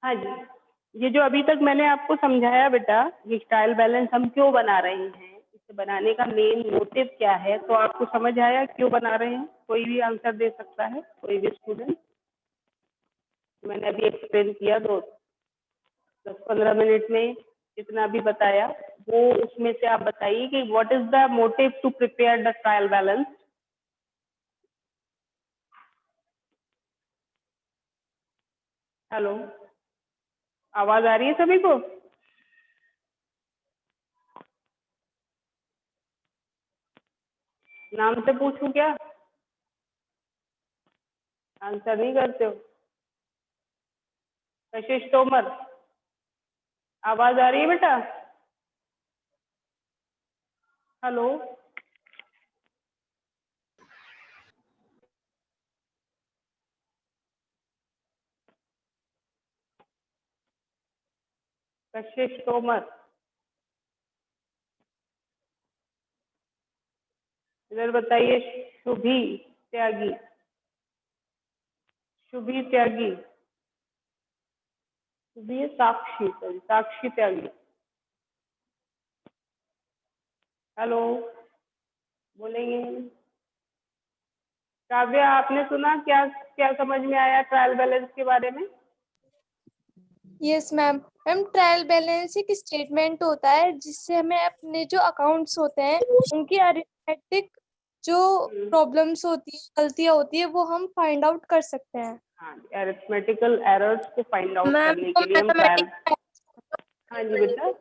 हाँ जी, ये जो अभी तक मैंने आपको समझाया बेटा, ये ट्रायल बैलेंस हम क्यों बना रहे हैं, इसे बनाने का मेन मोटिव क्या है, तो आपको समझ आया क्यों बना रहे हैं? कोई भी आंसर दे सकता है, कोई भी स्टूडेंट? मैंने अभी एक्सप्लेन किया 10-15 मिनट में जितना भी बताया, वो उसमें से आप बताइए कि what is the motive to prepare the trial balance. Hello, आवाज आ रही है सभी को? नाम से पूछूं क्या? आंसर नहीं करते हो? कशिश तोमर, आवाज आ रही है बेटा? हेलो, कशिश तोमर, इधर बताइए। शुभी त्यागी, शुभी त्यागी, शुभी है साक्षी, सॉरी साक्षी त्यागी। हेलो, बोलेंगे? काव्या, आपने सुना? क्या क्या समझ में आया ट्रायल बैलेंस के बारे में? Yes ma'am. Ma'am, trial balance एक स्टेटमेंट होता है जिससे हमें अपने जो अकाउंट्स होते हैं उनकी अरिथमेटिक जो प्रॉब्लम्स होती है, गलतियां होती है, वो हम फाइंड आउट कर सकते हैं। हाँ, अरिथमेटिकल एरर्स को फाइंड आउट मैम, करने तो के लिए हम ट्रायल। हाँ जी बेटा,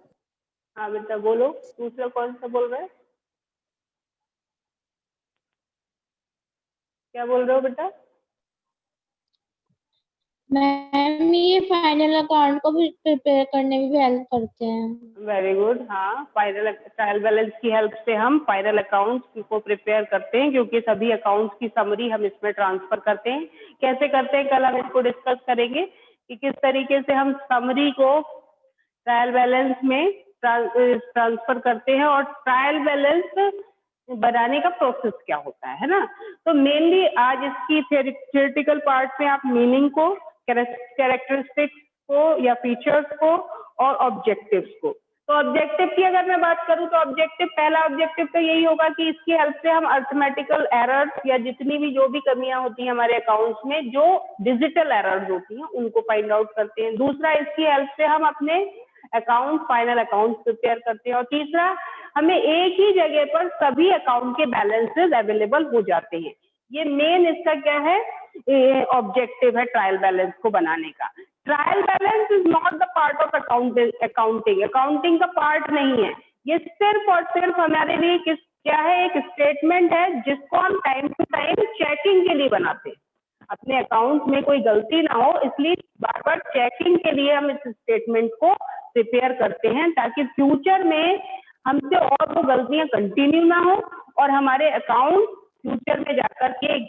हाँ बेटा बोलो, दूसरा कौन सा बोल रहे हैं? क्या बोल रहे हो बेटा? मैम, ये फाइनल अकाउंट को भी प्रिपेयर करने में भी हेल्प करते हैं। Very good. हाँ, फाइनल ट्रायल बैलेंस की हेल्प से हम फाइनल अकाउंट्स को प्रिपेयर करते हैं, क्योंकि सभी अकाउंट्स की समरी हम इसमें ट्रांसफर करते हैं। कैसे करते हैं, कल हम इसको डिस्कस करेंगे कि किस तरीके से हम समरी को ट्रायल बैलेंस में ट्रांसफर करते हैं और ट्रायल बैलेंस बनाने का प्रोसेस क्या होता है ना। तो मेनली आज इसकी थियोरेटिकल पार्ट में आप मीनिंग को, कैरेक्टरिस्टिक्स को या फीचर्स को और ऑब्जेक्टिव्स को। तो ऑब्जेक्टिव की अगर मैं बात करूं तो ऑब्जेक्टिव, पहला ऑब्जेक्टिव तो यही होगा कि इसकी हेल्प से हम अर्थमेटिकल एरर्स या जितनी भी जो भी कमियां होती हैं हमारे अकाउंट्स में, जो डिजिटल एरर्स होती हैं, उनको फाइंड आउट करते हैं। दूसरा, इसकी हेल्प से हम अपने अकाउंट, फाइनल अकाउंट प्रिपेयर करते हैं। और तीसरा, हमें एक ही जगह पर सभी अकाउंट के बैलेंसेस अवेलेबल हो जाते हैं। ये मेन इसका क्या है, ऑब्जेक्टिव है ट्रायल बैलेंस को बनाने का। Trial balance is not the part of accounting, accounting का पार्ट नहीं है। ये सिर्फ और सिर्फ हमारे लिए क्या है, एक स्टेटमेंट है जिसको हम टाइम टू टाइम चेकिंग के लिए बनाते हैं। अपने अकाउंट में कोई गलती ना हो, इसलिए बार बार चेकिंग के लिए हम इस स्टेटमेंट को प्रिपेयर करते हैं, ताकि फ्यूचर में हमसे और वो गलतियां कंटिन्यू ना हो और हमारे अकाउंट फ्यूचर में जाकर के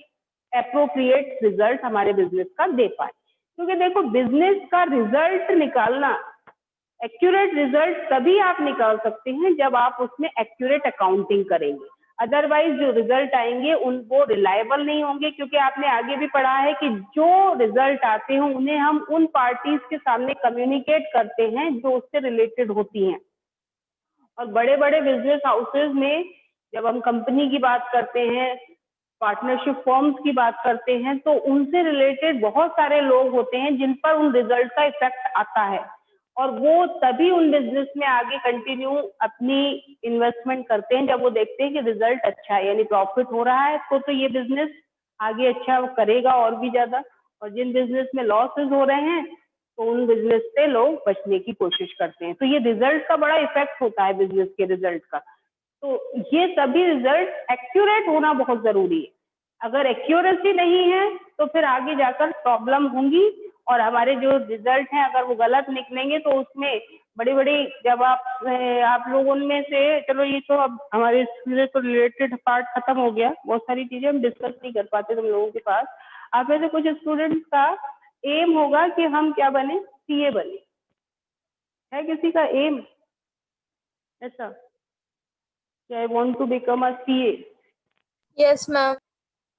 एप्रोप्रिएट रिजल्ट हमारे बिजनेस का दे पाए। क्योंकि देखो, बिजनेस का रिजल्ट निकालना, एक्यूरेट रिजल्ट तभी आप निकाल सकते हैं जब आप उसमें एक्यूरेट अकाउंटिंग करेंगे। अदरवाइज जो रिजल्ट आएंगे उन वो रिलायबल नहीं होंगे, क्योंकि आपने आगे भी पढ़ा है कि जो रिजल्ट आते हैं उन्हें हम उन पार्टीज के सामने कम्युनिकेट करते हैं जो उससे रिलेटेड होती हैं। और बड़े बड़े बिजनेस हाउसेज में जब हम कंपनी की बात करते हैं, पार्टनरशिप फॉर्म्स की बात करते हैं, तो उनसे रिलेटेड बहुत सारे लोग होते हैं जिन पर उन रिजल्ट का इफेक्ट आता है, और वो तभी उन बिजनेस में आगे कंटिन्यू अपनी इन्वेस्टमेंट करते हैं जब वो देखते हैं कि रिजल्ट अच्छा है, यानी प्रॉफिट हो रहा है, तो ये बिजनेस आगे अच्छा करेगा और भी ज्यादा। और जिन बिजनेस में लॉसेस हो रहे हैं तो उन बिजनेस से लोग बचने की कोशिश करते हैं। तो ये रिजल्ट का बड़ा इफेक्ट होता है बिजनेस के रिजल्ट का। तो ये सभी रिजल्ट एक्यूरेट होना बहुत जरूरी है। अगर एक्यूरेसी नहीं है तो फिर आगे जाकर प्रॉब्लम होंगी, और हमारे जो रिजल्ट हैं अगर वो गलत निकलेंगे तो उसमें बड़ी बड़ी, जब आप लोगों में से, चलो ये तो अब हमारे इससे तो रिलेटेड पार्ट खत्म हो गया, बहुत सारी चीजें हम डिस्कस नहीं कर पाते तुम लोगों के पास। आप में से कुछ स्टूडेंट्स का एम होगा कि हम क्या बने, सीए बने, है किसी का एम ऐसा? I want to become a CA. Yes ma'am.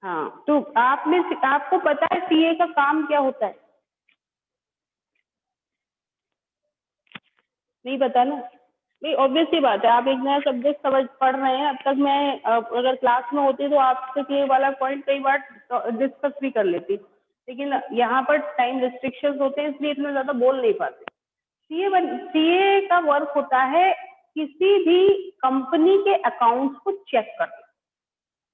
हाँ, तो आप में आपको पता है सीए का काम क्या होता है? नहीं पता ना भाई, ऑब्वियस सी बात है, आप एक नया सब्जेक्ट पढ़ रहे हैं। अब तक मैं अगर क्लास में होती तो आपसे ये वाला पॉइंट कई बार डिस्कस भी कर लेती, लेकिन यहाँ पर टाइम रिस्ट्रिक्शंस होते हैं इसलिए इतना ज्यादा बोल नहीं पाते। सीए का वर्क होता है किसी भी कंपनी के अकाउंट्स को चेक करना,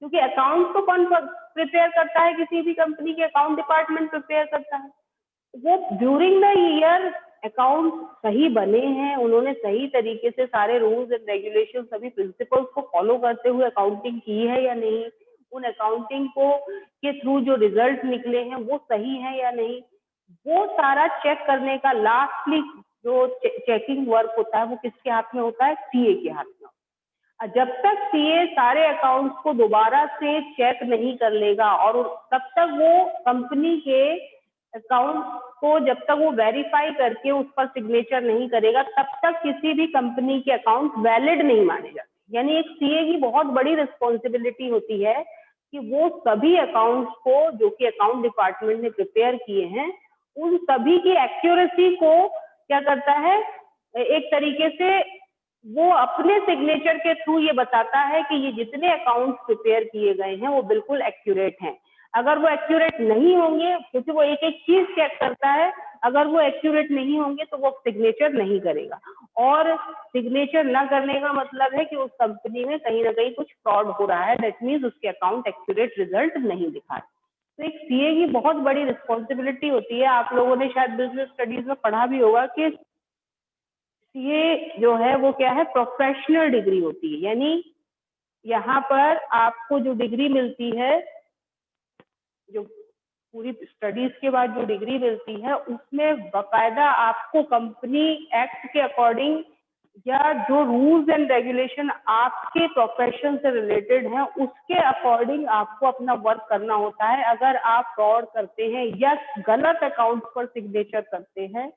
क्योंकि अकाउंट्स को कौन प्रिपेयर करता है, किसी भी कंपनी के अकाउंट डिपार्टमेंट प्रिपेयर करता है। वो ड्यूरिंग द ईयर अकाउंट सही बने हैं, उन्होंने सही तरीके से सारे रूल्स एंड रेगुलेशन सभी प्रिंसिपल्स को फॉलो करते हुए अकाउंटिंग की है या नहीं, उन अकाउंटिंग को के थ्रू जो रिजल्ट निकले हैं वो सही है या नहीं, वो सारा चेक करने का लास्टली जो चेकिंग वर्क होता है वो किसके हाथ में होता है, सीए के हाथ में। जब तक सीए सारे अकाउंट्स को दोबारा से चेक नहीं कर लेगा और तब तक वो कंपनी के अकाउंट को जब तक वो वेरीफाई करके उस पर सिग्नेचर नहीं करेगा तब तक किसी भी कंपनी के अकाउंट वैलिड नहीं माने जाते। यानी एक सीए की बहुत बड़ी रिस्पॉन्सिबिलिटी होती है कि वो सभी अकाउंट्स को जो कि अकाउंट डिपार्टमेंट ने प्रिपेयर किए हैं उन सभी की एक्यूरेसी को क्या करता है, एक तरीके से वो अपने सिग्नेचर के थ्रू ये बताता है कि ये जितने अकाउंट्स प्रिपेयर किए गए हैं वो बिल्कुल एक्यूरेट हैं। अगर वो एक्यूरेट नहीं होंगे, क्योंकि वो एक एक चीज चेक करता है, अगर वो एक्यूरेट नहीं होंगे तो वो सिग्नेचर नहीं करेगा, और सिग्नेचर ना करने का मतलब है कि उस कंपनी में कहीं ना कहीं कुछ फ्रॉड हो रहा है, दैट मीन्स उसके अकाउंट एक्यूरेट रिजल्ट नहीं दिखा रहे। तो एक सीए की बहुत बड़ी रिस्पॉन्सिबिलिटी होती है। आप लोगों ने शायद बिजनेस स्टडीज में पढ़ा भी होगा कि सीए जो है वो क्या है, प्रोफेशनल डिग्री होती है। यानी यहाँ पर आपको जो डिग्री मिलती है, जो पूरी स्टडीज के बाद जो डिग्री मिलती है उसमें बकायदा आपको कंपनी एक्ट के अकॉर्डिंग या जो रूल्स एंड रेगुलेशन आपके प्रोफेशन से रिलेटेड हैं उसके अकॉर्डिंग आपको अपना वर्क करना होता है। अगर आप फ्रॉड करते हैं या गलत अकाउंट पर सिग्नेचर करते हैं